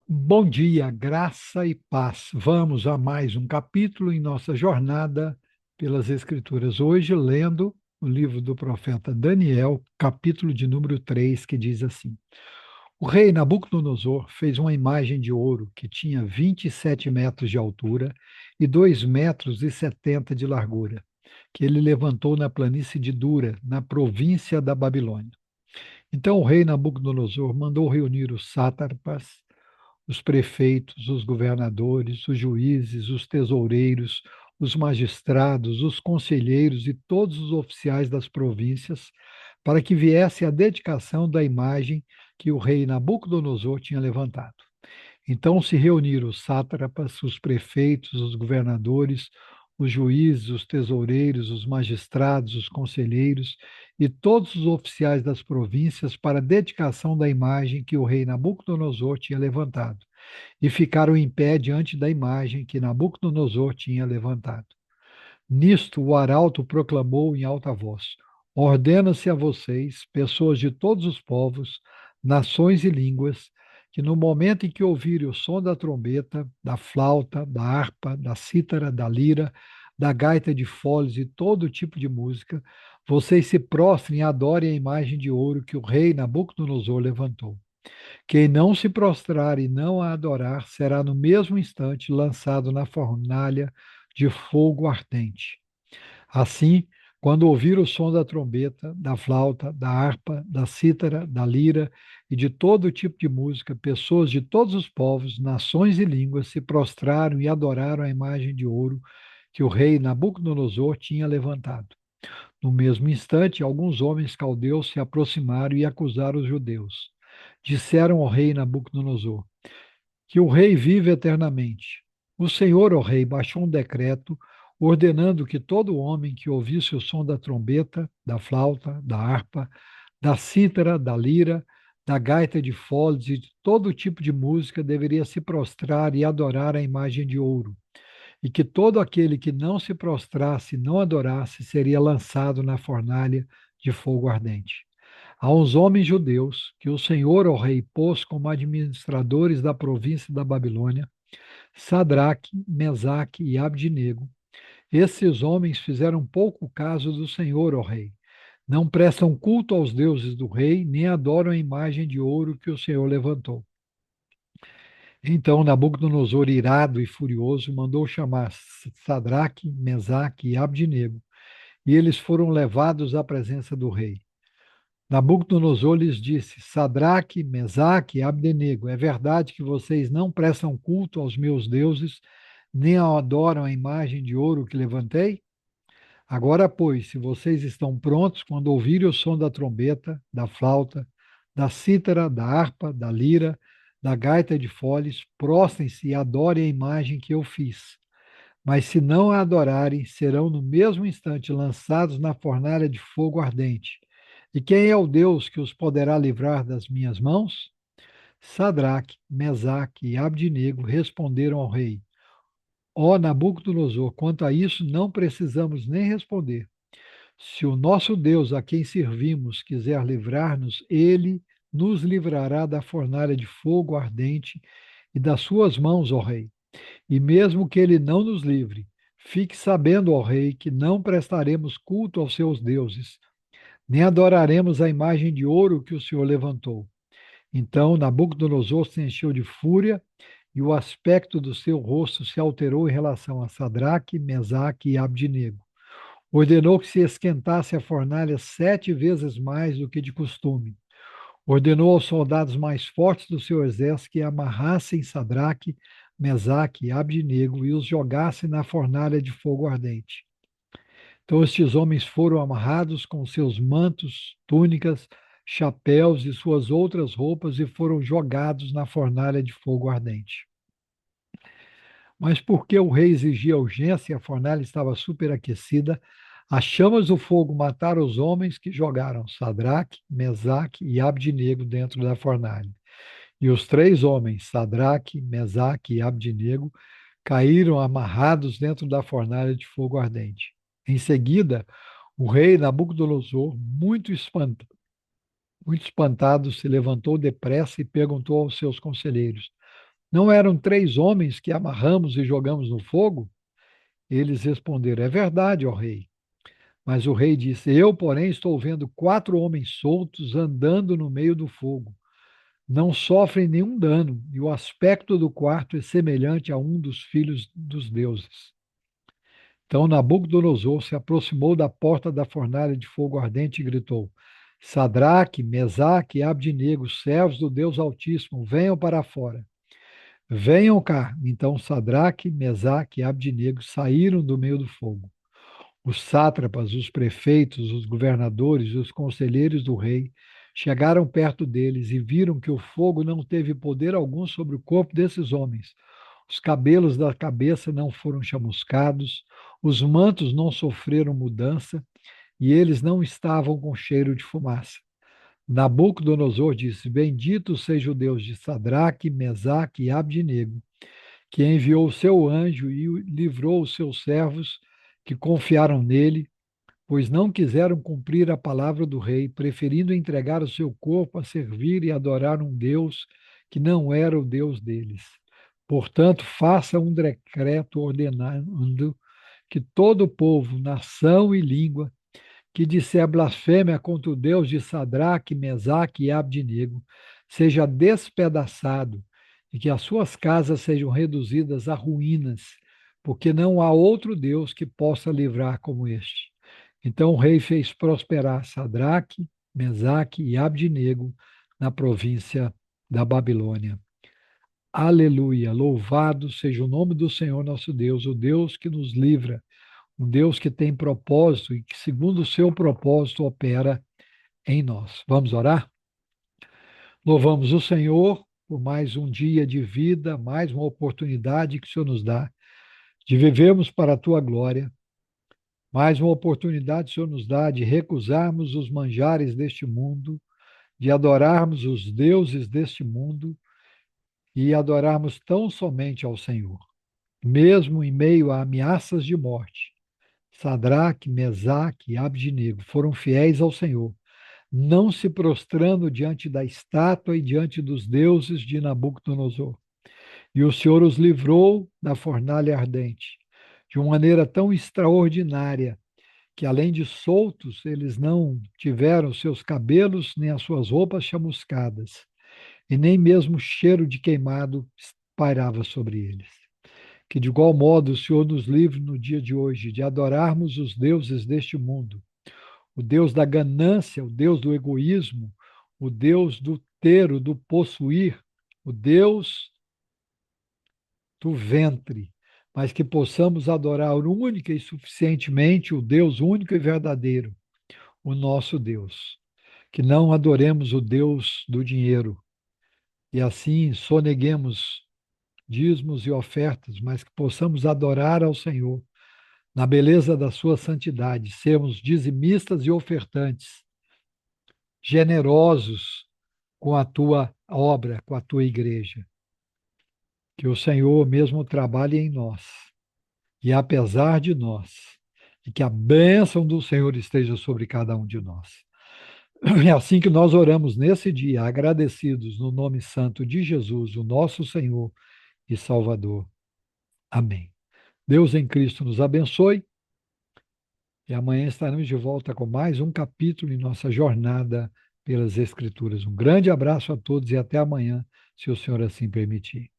Bom dia, graça e paz. Vamos a mais um capítulo em nossa jornada pelas Escrituras. Hoje, lendo o livro do profeta Daniel, capítulo de número 3, que diz assim: O rei Nabucodonosor fez uma imagem de ouro que tinha 27 metros de altura e 2 metros e 70 de largura, que ele levantou na planície de Dura, na província da Babilônia. Então o rei Nabucodonosor mandou reunir os sátrapas, os prefeitos, os governadores, os juízes, os tesoureiros, os magistrados, os conselheiros e todos os oficiais das províncias, para que viesse a dedicação da imagem que o rei Nabucodonosor tinha levantado. Então se reuniram os sátrapas, os prefeitos, os governadores, os juízes, os tesoureiros, os magistrados, os conselheiros e todos os oficiais das províncias para a dedicação da imagem que o rei Nabucodonosor tinha levantado, e ficaram em pé diante da imagem que Nabucodonosor tinha levantado. Nisto o arauto proclamou em alta voz: Ordena-se a vocês, pessoas de todos os povos, nações e línguas, que no momento em que ouvirem o som da trombeta, da flauta, da harpa, da cítara, da lira, da gaita de foles e todo tipo de música, vocês se prostrem e adorem a imagem de ouro que o rei Nabucodonosor levantou. Quem não se prostrar e não a adorar será no mesmo instante lançado na fornalha de fogo ardente. Assim, quando ouvir o som da trombeta, da flauta, da harpa, da cítara, da lira e de todo tipo de música, pessoas de todos os povos, nações e línguas se prostraram e adoraram a imagem de ouro que o rei Nabucodonosor tinha levantado. No mesmo instante, alguns homens caldeus se aproximaram e acusaram os judeus. Disseram ao rei Nabucodonosor: Que o rei vive eternamente. O Senhor, ó rei, baixou um decreto ordenando que todo homem que ouvisse o som da trombeta, da flauta, da harpa, da cítara, da lira, da gaita de foles e de todo tipo de música deveria se prostrar e adorar a imagem de ouro, e que todo aquele que não se prostrasse e não adorasse seria lançado na fornalha de fogo ardente. A uns homens judeus que o Senhor, ó rei, pôs como administradores da província da Babilônia, Sadraque, Mesaque e Abdinego. Esses homens fizeram pouco caso do Senhor, ó rei. Não prestam culto aos deuses do rei, nem adoram a imagem de ouro que o Senhor levantou. Então Nabucodonosor, irado e furioso, mandou chamar Sadraque, Mesaque e Abdinego, e eles foram levados à presença do rei. Nabucodonosor lhes disse: Sadraque, Mesaque e Abdenego, é verdade que vocês não prestam culto aos meus deuses, nem adoram a imagem de ouro que levantei? Agora, pois, se vocês estão prontos, quando ouvirem o som da trombeta, da flauta, da cítara, da harpa, da lira, da gaita de foles, prostrem-se e adorem a imagem que eu fiz. Mas se não a adorarem, serão no mesmo instante lançados na fornalha de fogo ardente. E quem é o Deus que os poderá livrar das minhas mãos? Sadraque, Mesaque e Abdinego responderam ao rei: Ó Nabucodonosor, quanto a isso não precisamos nem responder. Se o nosso Deus, a quem servimos, quiser livrar-nos, ele nos livrará da fornalha de fogo ardente e das suas mãos, ó rei. E mesmo que ele não nos livre, fique sabendo, ó rei, que não prestaremos culto aos seus deuses, nem adoraremos a imagem de ouro que o Senhor levantou. Então Nabucodonosor se encheu de fúria e o aspecto do seu rosto se alterou em relação a Sadraque, Mesaque e Abdinego. Ordenou que se esquentasse a fornalha 7 vezes mais do que de costume. Ordenou aos soldados mais fortes do seu exército que amarrassem Sadraque, Mesaque e Abdinego e os jogassem na fornalha de fogo ardente. Então estes homens foram amarrados com seus mantos, túnicas, chapéus e suas outras roupas e foram jogados na fornalha de fogo ardente. Mas porque o rei exigia urgência e a fornalha estava superaquecida, as chamas do fogo mataram os homens que jogaram Sadraque, Mesaque e Abdinego dentro da fornalha. E os 3 homens, Sadraque, Mesaque e Abdinego, caíram amarrados dentro da fornalha de fogo ardente. Em seguida, o rei Nabucodonosor, muito espantado, se levantou depressa e perguntou aos seus conselheiros: Não eram 3 homens que amarramos e jogamos no fogo? Eles responderam: É verdade, ó rei. Mas o rei disse: Eu, porém, estou vendo 4 homens soltos andando no meio do fogo. Não sofrem nenhum dano, e o aspecto do quarto é semelhante a um dos filhos dos deuses. Então Nabucodonosor se aproximou da porta da fornalha de fogo ardente e gritou: Sadraque, Mesaque e Abdinego, servos do Deus Altíssimo, venham para fora. Venham cá. Então Sadraque, Mesaque e Abdinego saíram do meio do fogo. Os sátrapas, os prefeitos, os governadores e os conselheiros do rei chegaram perto deles e viram que o fogo não teve poder algum sobre o corpo desses homens. Os cabelos da cabeça não foram chamuscados, os mantos não sofreram mudança e eles não estavam com cheiro de fumaça. Nabucodonosor disse: Bendito seja o Deus de Sadraque, Mesaque e Abdinego, que enviou o seu anjo e livrou os seus servos que confiaram nele, pois não quiseram cumprir a palavra do rei, preferindo entregar o seu corpo a servir e adorar um Deus que não era o Deus deles. Portanto, faça um decreto ordenando que todo o povo, nação e língua que disser blasfêmia contra o Deus de Sadraque, Mesaque e Abdinego seja despedaçado e que as suas casas sejam reduzidas a ruínas, porque não há outro Deus que possa livrar como este. Então o rei fez prosperar Sadraque, Mesaque e Abdinego na província da Babilônia. Aleluia! Louvado seja o nome do Senhor nosso Deus, o Deus que nos livra, um Deus que tem propósito e que, segundo o seu propósito, opera em nós. Vamos orar? Louvamos o Senhor por mais um dia de vida, mais uma oportunidade que o Senhor nos dá de vivermos para a tua glória, mais uma oportunidade que o Senhor nos dá de recusarmos os manjares deste mundo, de adorarmos os deuses deste mundo e adorarmos tão somente ao Senhor, mesmo em meio a ameaças de morte. Sadraque, Mesaque e Abdinego foram fiéis ao Senhor, não se prostrando diante da estátua e diante dos deuses de Nabucodonosor. E o Senhor os livrou da fornalha ardente, de uma maneira tão extraordinária, que além de soltos, eles não tiveram seus cabelos nem as suas roupas chamuscadas, e nem mesmo cheiro de queimado pairava sobre eles. Que de igual modo o Senhor nos livre no dia de hoje de adorarmos os deuses deste mundo, o Deus da ganância, o Deus do egoísmo, o Deus do ter, o do possuir, o Deus do ventre, mas que possamos adorar única e suficientemente o Deus único e verdadeiro, o nosso Deus. Que não adoremos o Deus do dinheiro e assim soneguemos dízimos e ofertas, mas que possamos adorar ao Senhor na beleza da sua santidade, sermos dizimistas e ofertantes, generosos com a tua obra, com a tua igreja. Que o Senhor mesmo trabalhe em nós e apesar de nós, e que a bênção do Senhor esteja sobre cada um de nós. É assim que nós oramos nesse dia, agradecidos no nome santo de Jesus, o nosso Senhor e Salvador. Amém. Deus em Cristo nos abençoe e amanhã estaremos de volta com mais um capítulo em nossa jornada pelas Escrituras. Um grande abraço a todos e até amanhã, se o Senhor assim permitir.